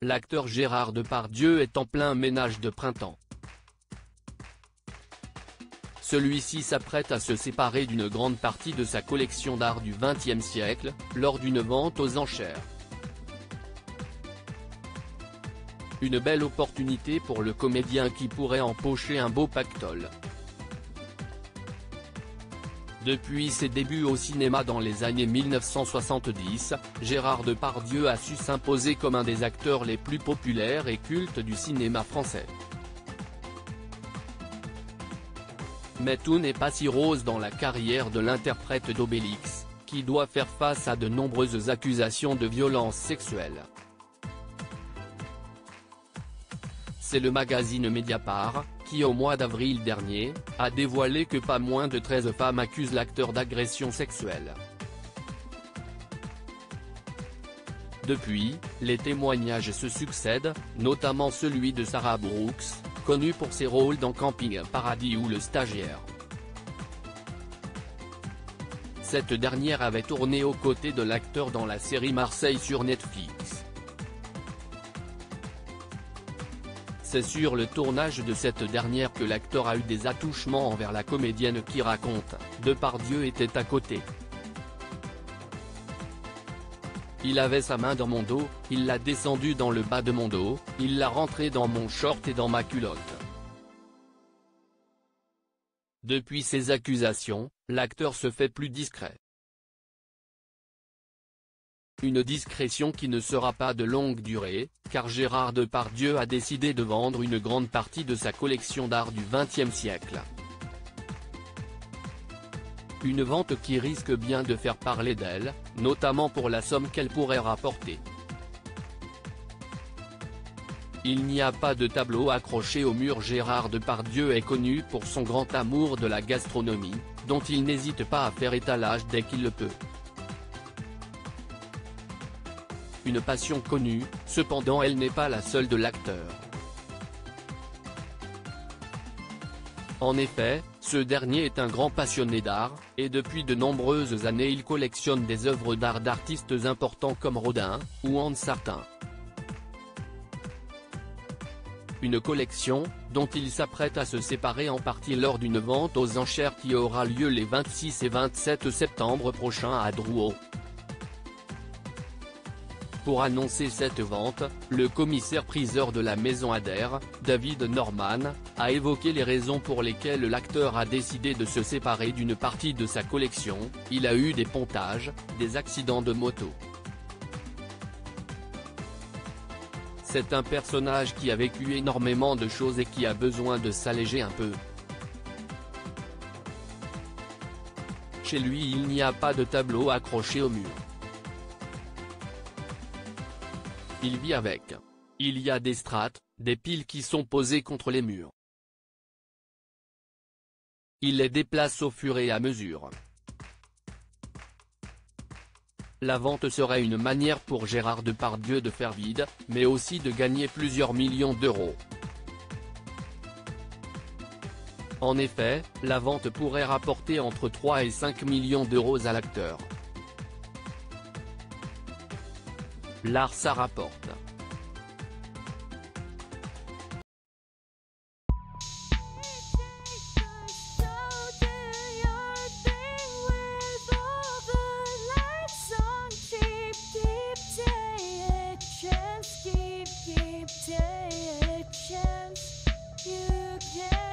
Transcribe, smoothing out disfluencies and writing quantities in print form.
l'acteur Gérard Depardieu est en plein ménage de printemps. Celui-ci s'apprête à se séparer d'une grande partie de sa collection d'art du XXe siècle, lors d'une vente aux enchères. Une belle opportunité pour le comédien qui pourrait empocher un beau pactole. Depuis ses débuts au cinéma dans les années 1970, Gérard Depardieu a su s'imposer comme un des acteurs les plus populaires et cultes du cinéma français. Mais tout n'est pas si rose dans la carrière de l'interprète d'Obélix, qui doit faire face à de nombreuses accusations de violences sexuelles. C'est le magazine Mediapart, qui au mois d'avril dernier, a dévoilé que pas moins de 13 femmes accusent l'acteur d'agression sexuelle. Depuis, les témoignages se succèdent, notamment celui de Sarah Brooks, connue pour ses rôles dans Camping Paradis ou Le Stagiaire. Cette dernière avait tourné aux côtés de l'acteur dans la série Marseille sur Netflix. C'est sur le tournage de cette dernière que l'acteur a eu des attouchements envers la comédienne qui raconte « Depardieu était à côté. Il avait sa main dans mon dos, il l'a descendu dans le bas de mon dos, il l'a rentré dans mon short et dans ma culotte ». Depuis ces accusations, l'acteur se fait plus discret. Une discrétion qui ne sera pas de longue durée, car Gérard Depardieu a décidé de vendre une grande partie de sa collection d'art du XXe siècle. Une vente qui risque bien de faire parler d'elle, notamment pour la somme qu'elle pourrait rapporter. Il n'y a pas de tableau accroché au mur. Gérard Depardieu est connu pour son grand amour de la gastronomie, dont il n'hésite pas à faire étalage dès qu'il le peut. Une passion connue, cependant elle n'est pas la seule de l'acteur. En effet, ce dernier est un grand passionné d'art, et depuis de nombreuses années il collectionne des œuvres d'art d'artistes importants comme Rodin, ou Hans Sartin. Une collection, dont il s'apprête à se séparer en partie lors d'une vente aux enchères qui aura lieu les 26 et 27 septembre prochains à Drouot. Pour annoncer cette vente, le commissaire-priseur de la maison Adair, David Norman, a évoqué les raisons pour lesquelles l'acteur a décidé de se séparer d'une partie de sa collection. Il a eu des pontages, des accidents de moto. C'est un personnage qui a vécu énormément de choses et qui a besoin de s'alléger un peu. Chez lui il n'y a pas de tableau accroché au mur. Il vit avec. Il y a des strates, des piles qui sont posées contre les murs. Il les déplace au fur et à mesure. La vente serait une manière pour Gérard Depardieu de faire vide, mais aussi de gagner plusieurs millions d'euros. En effet, la vente pourrait rapporter entre 3 et 5 millions d'euros à l'acteur. L'art ça rapporte. Keep taking a chance, you can